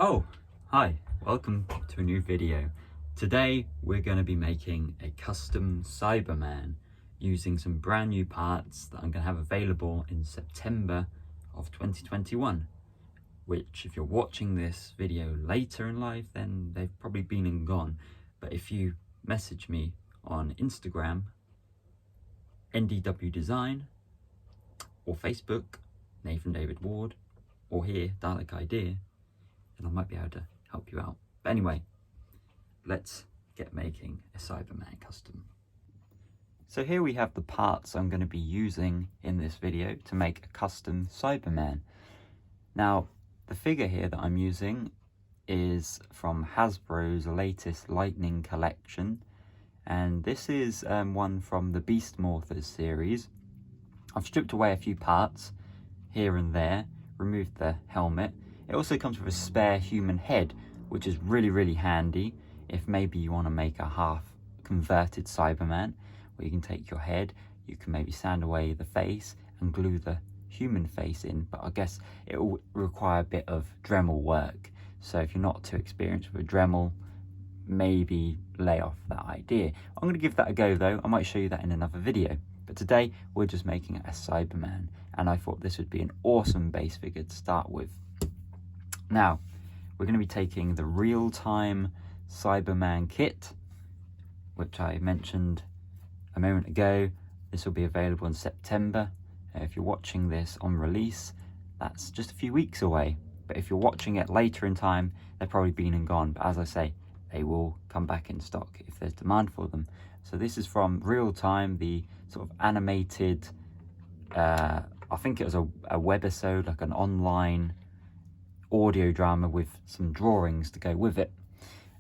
Oh, hi, welcome to a new video. Today we're going to be making a custom Cyberman using some brand new parts that I'm going to have available in September of 2021, which if you're watching this video later in life, then they've probably been and gone. But if you message me on Instagram, NDW Design, or Facebook, Nathan David Ward, or here, Dalek Idea, and I might be able to help you out. But anyway, let's get making a Cyberman custom. So here we have the parts I'm going to be using in this video to make a custom Cyberman. Now, the figure here that I'm using is from Hasbro's latest Lightning collection, and this is one from the Beast Morphers series. I've stripped away a few parts here and there, removed the helmet. It also comes with a spare human head, which is really handy if maybe you want to make a half converted Cyberman, where you can take your head, you can maybe sand away the face and glue the human face in, but I guess it will require a bit of Dremel work. So if you're not too experienced with Dremel, maybe lay off that idea. I'm going to give that a go though. I might show you that in another video. But today we're just making a Cyberman, and I thought this would be an awesome base figure to start with. Now, we're going to be taking the real-time Cyberman kit, which I mentioned a moment ago. This will be available in September. If you're watching this on release, that's just a few weeks away. But if you're watching it later in time, they've probably been and gone. But as I say, they will come back in stock if there's demand for them. So this is from Real Time, the sort of animated, I think it was a webisode, like an online audio drama with some drawings to go with it.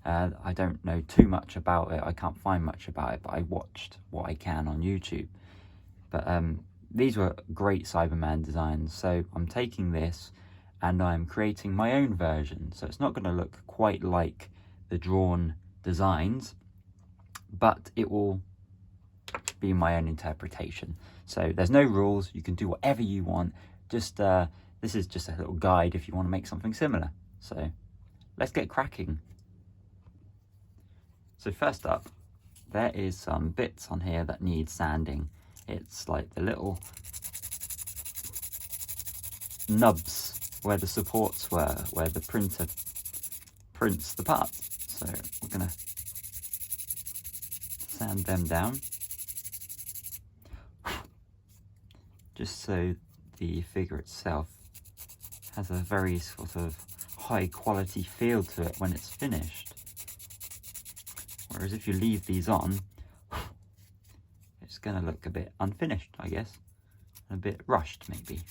I don't know too much about it. I can't find much about it, but I watched what I can on YouTube. But these were great Cyberman designs. So I'm taking this and I'm creating my own version. So it's not going to look quite like the drawn designs, but it will be my own interpretation. So there's no rules. You can do whatever you want. Just this is just a little guide if you want to make something similar. So let's get cracking. So first up, there is some bits on here that need sanding. It's like the little nubs where the supports were, where the printer prints the parts. So we're gonna sand them down, just so the figure itself has a very sort of high quality feel to it when it's finished. Whereas if you leave these on, it's going to look a bit unfinished, I guess. A bit rushed, maybe.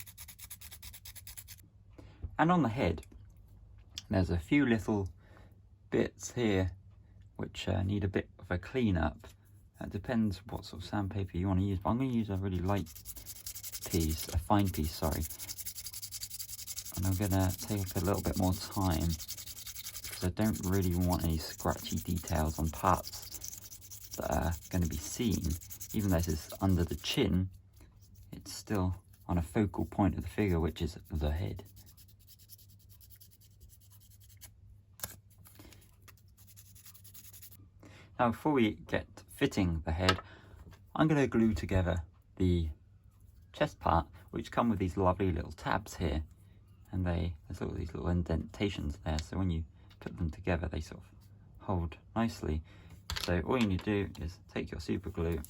And on the head, there's a few little bits here which need a bit of a clean up. It depends what sort of sandpaper you want to use, but I'm going to use a really light piece, a fine piece, sorry. And I'm going to take a little bit more time because I don't really want any scratchy details on parts that are going to be seen. Even though this is under the chin, it's still on a focal point of the figure, which is the head. Now, before we get fitting the head, I'm going to glue together the chest part, which come with these lovely little tabs here, and there's all these little indentations there, so when you put them together they sort of hold nicely. So all you need to do is take your super glue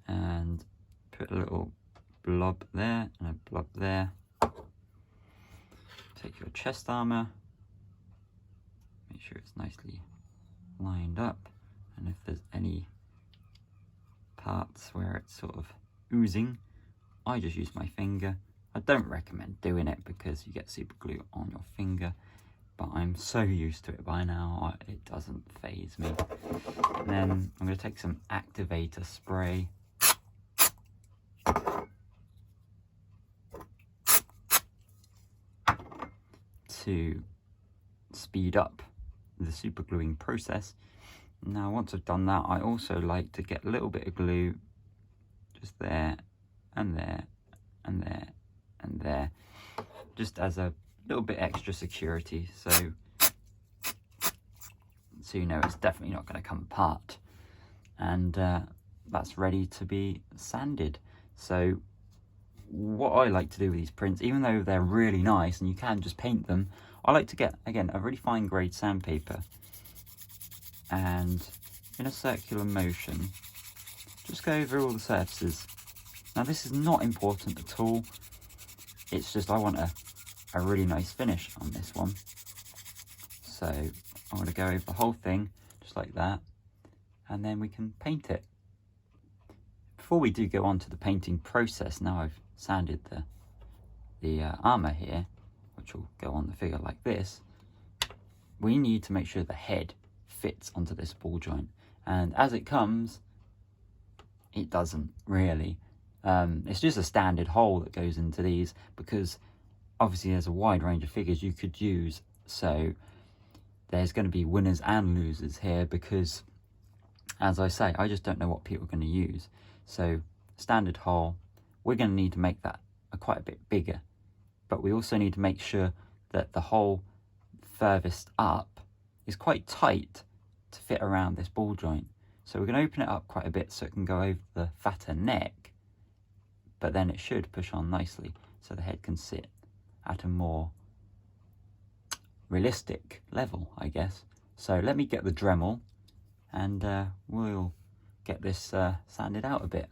and put a little blob there and a blob there. Take your chest armor, make sure it's nicely lined up, and if there's any parts where it's sort of oozing, I just use my finger. I don't recommend doing it because you get super glue on your finger, but I'm so used to it by now, it doesn't faze me. And then I'm going to take some activator spray to speed up the super gluing process. Now once I've done that, I also like to get a little bit of glue just there and there and there and there, just as a little bit extra security, so you know it's definitely not going to come apart. And that's ready to be sanded. So what I like to do with these prints, even though they're really nice and you can just paint them, I like to get, again, a really fine grade sandpaper, and in a circular motion just go over all the surfaces. Now this is not important at all, it's just I want a really nice finish on this one. So I'm going to go over the whole thing just like that, and then we can paint it. Before we do go on to the painting process, now I've sanded the armour here, which will go on the figure like this, we need to make sure the head fits onto this ball joint. And as it comes, it doesn't really. It's just a standard hole that goes into these, because obviously there's a wide range of figures you could use. So there's going to be winners and losers here, because as I say, I just don't know what people are going to use. So standard hole, we're going to need to make that quite a bit bigger, but we also need to make sure that the hole furthest up is quite tight to fit around this ball joint. So we're going to open it up quite a bit so it can go over the fatter neck, but then it should push on nicely so the head can sit at a more realistic level, I guess. So let me get the Dremel and we'll get this sanded out a bit.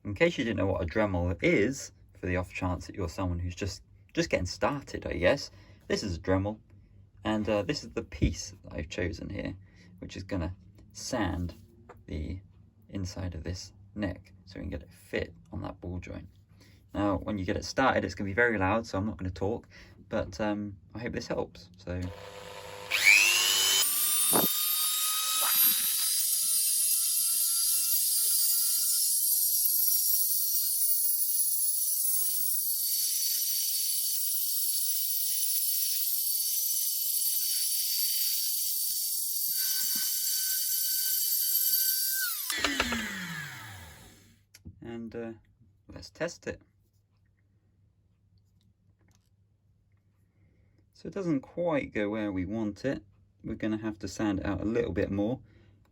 In case you didn't know what a Dremel is, for the off chance that you're someone who's just getting started, I guess, this is a Dremel, and this is the piece that I've chosen here, which is going to sand the inside of this neck so we can get it fit on that ball joint. Now when you get it started, it's going to be very loud, so I'm not going to talk, but I hope this helps. So and let's test it. So it doesn't quite go where we want it. We're going to have to sand it out a little bit more,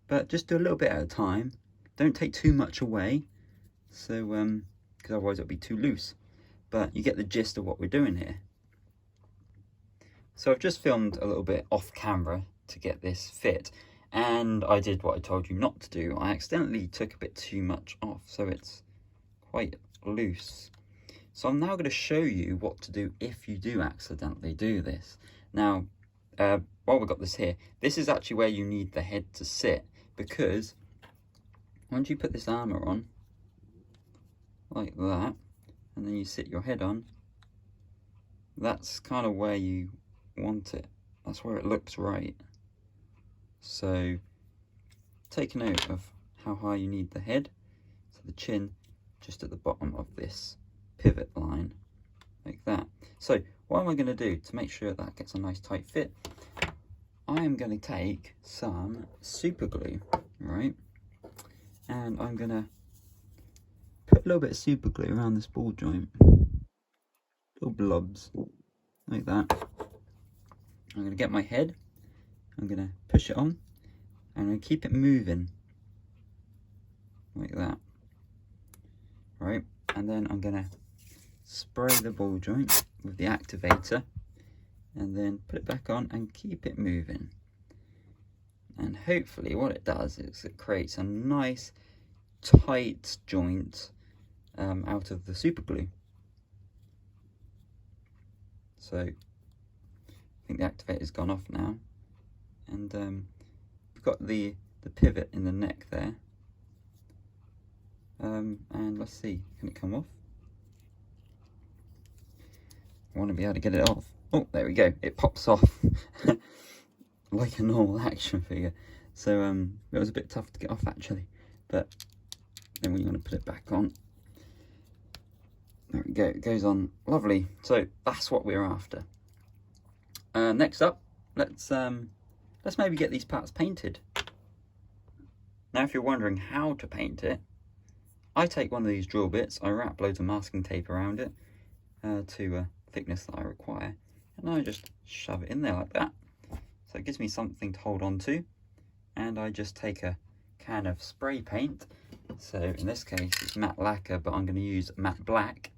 but just do a little bit at a time. Don't take too much away, so because otherwise it'll be too loose. But you get the gist of what we're doing here. So I've just filmed a little bit off camera to get this fit, and I did what I told you not to do. I accidentally took a bit too much off, so it's quite loose. So I'm now going to show you what to do if you do accidentally do this. Now, while we've got this here, this is actually where you need the head to sit, because once you put this armour on, like that, and then you sit your head on, that's kind of where you want it. That's where it looks right. So take note of how high you need the head. So the chin just at the bottom of this pivot line, like that. So what am I going to do to make sure that gets a nice tight fit? I am going to take some super glue, right? And I'm going to put a little bit of super glue around this ball joint. Little blobs, like that. I'm going to get my head, I'm going to push it on, and I'm going to keep it moving, like that. Right, and then I'm going to spray the ball joint with the activator, and then put it back on and keep it moving. And hopefully what it does is it creates a nice tight joint out of the super glue. So I think the activator's gone off now, and we've got the pivot in the neck there, and let's see, can it come off? I want to be able to get it off. Oh, there we go, it pops off like a normal action figure. So it was a bit tough to get off actually, but then when you want to put it back on, there we go, it goes on lovely. So that's what we're after. Next up, let's maybe get these parts painted. Now if you're wondering how to paint it, I take one of these drill bits, I wrap loads of masking tape around it to thickness that I require, and I just shove it in there like that. So it gives me something to hold on to, and I just take a can of spray paint. So in this case it's matte lacquer, but I'm going to use matte black,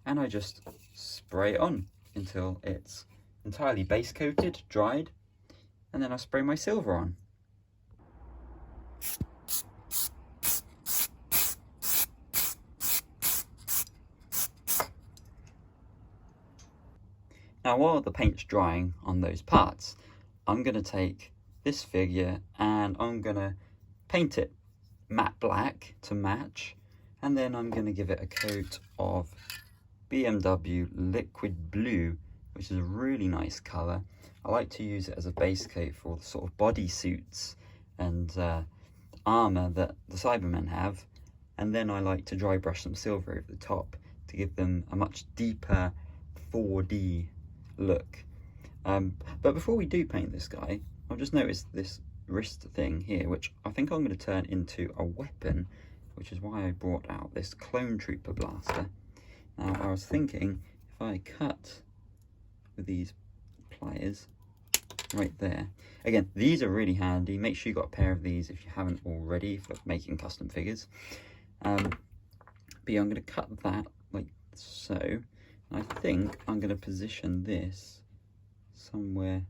and I just spray it on until it's entirely base coated, dried, and then I spray my silver on. Now while the paint's drying on those parts, I'm going to take this figure and I'm going to paint it matte black to match, and then I'm going to give it a coat of BMW liquid blue, which is a really nice colour. I like to use it as a base coat for all the sort of bodysuits and armour that the Cybermen have, and then I like to dry brush some silver over the top to give them a much deeper 4D look. But before we do paint this guy, I've just noticed this wrist thing here, which I think I'm going to turn into a weapon, which is why I brought out this clone trooper blaster. Now I was thinking, if I cut with these pliers right there, again these are really handy, make sure you got a pair of these if you haven't already for making custom figures. But yeah, I'm going to cut that like so, and I think I'm going to position this somewhere,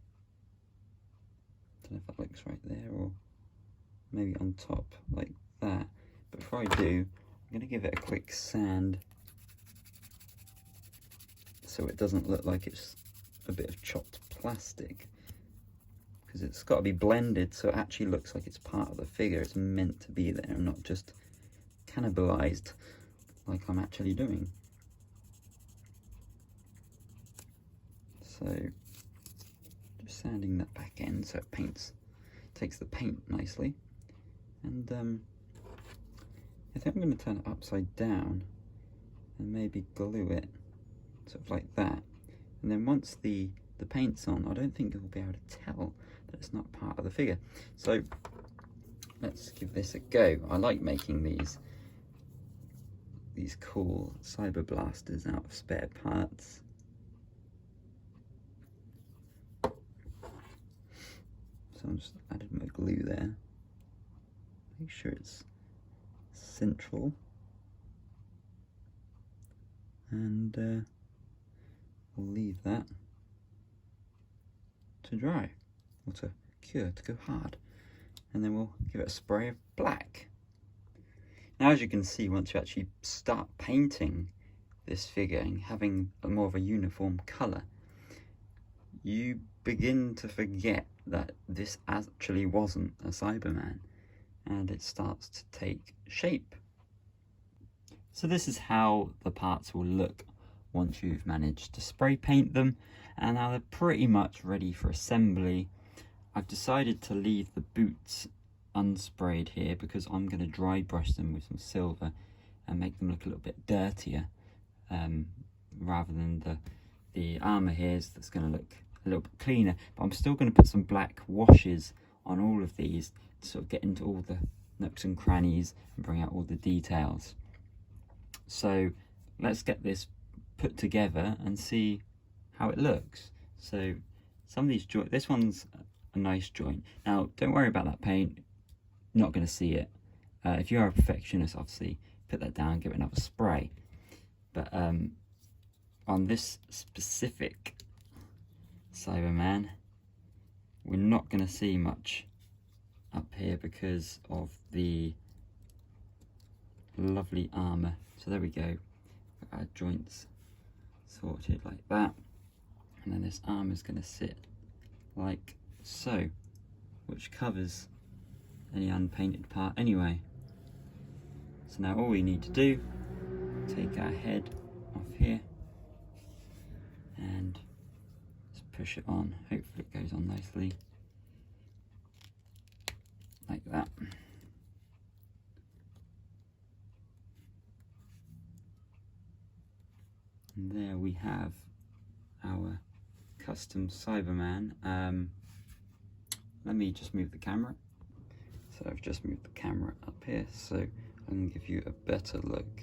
I don't know if that looks right there, or maybe on top like that. But before I do, I'm going to give it a quick sand so it doesn't look like it's a bit of chopped plastic, because it's got to be blended so it actually looks like it's part of the figure. It's meant to be there and not just cannibalized like I'm actually doing. So just sanding that back end so it takes the paint nicely, and I think I'm going to turn it upside down and maybe glue it sort of like that, and then once the paint's on, I don't think you'll be able to tell that it's not part of the figure. So let's give this a go. I like making these cool cyber blasters out of spare parts. So I'm just added my glue there. Make sure it's central, and we'll leave that to dry, or to cure, to go hard, and then we'll give it a spray of black. Now as you can see, once you actually start painting this figure and having more of a uniform colour, you begin to forget that this actually wasn't a Cyberman, and it starts to take shape. So this is how the parts will look once you've managed to spray paint them, and now they're pretty much ready for assembly. I've decided to leave the boots unsprayed here because I'm going to dry brush them with some silver and make them look a little bit dirtier, rather than the armour here that's going to look a little bit cleaner. But I'm still going to put some black washes on all of these to sort of get into all the nooks and crannies and bring out all the details. So let's get this put together and see how it looks. So some of these joints, this one's a nice joint. Now don't worry about that paint, you're not going to see it. If you are a perfectionist, obviously put that down, give it another spray. But on this specific Cyberman, we're not going to see much up here because of the lovely armour. So there we go, our joints sorted like that, and then this armour is going to sit like so, which covers any unpainted part anyway. So now all we need to do, take our head off here and just push it on. Hopefully it goes on nicely like that. And there we have our custom Cyberman. Let me just move the camera. So I've just moved the camera up here so I can give you a better look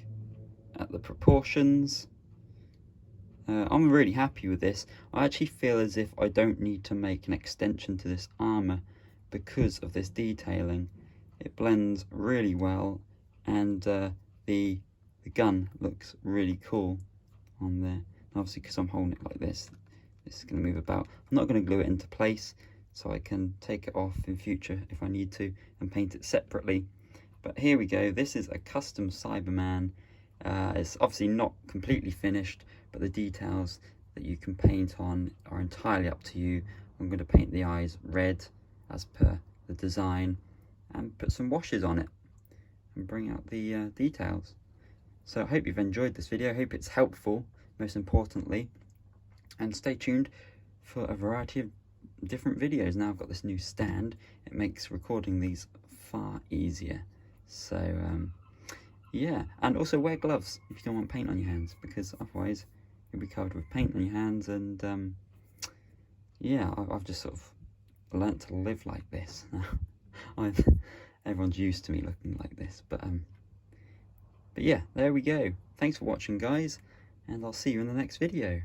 at the proportions. I'm really happy with this. I actually feel as if I don't need to make an extension to this armour because of this detailing. It blends really well, and the gun looks really cool on there. Obviously, because I'm holding it like this is going to move about. I'm not going to glue it into place, so I can take it off in future if I need to and paint it separately. But here we go. This is a custom Cyberman. It's obviously not completely finished, but the details that you can paint on are entirely up to you. I'm going to paint the eyes red as per the design and put some washes on it and bring out the details. So I hope you've enjoyed this video. I hope it's helpful, most importantly, and stay tuned for a variety of different videos. Now I've got this new stand, it makes recording these far easier. So yeah, and also wear gloves if you don't want paint on your hands, because otherwise you'll be covered with paint on your hands. And yeah, I've just sort of learnt to live like this now. Everyone's used to me looking like this, but yeah, there we go. Thanks for watching, guys, and I'll see you in the next video.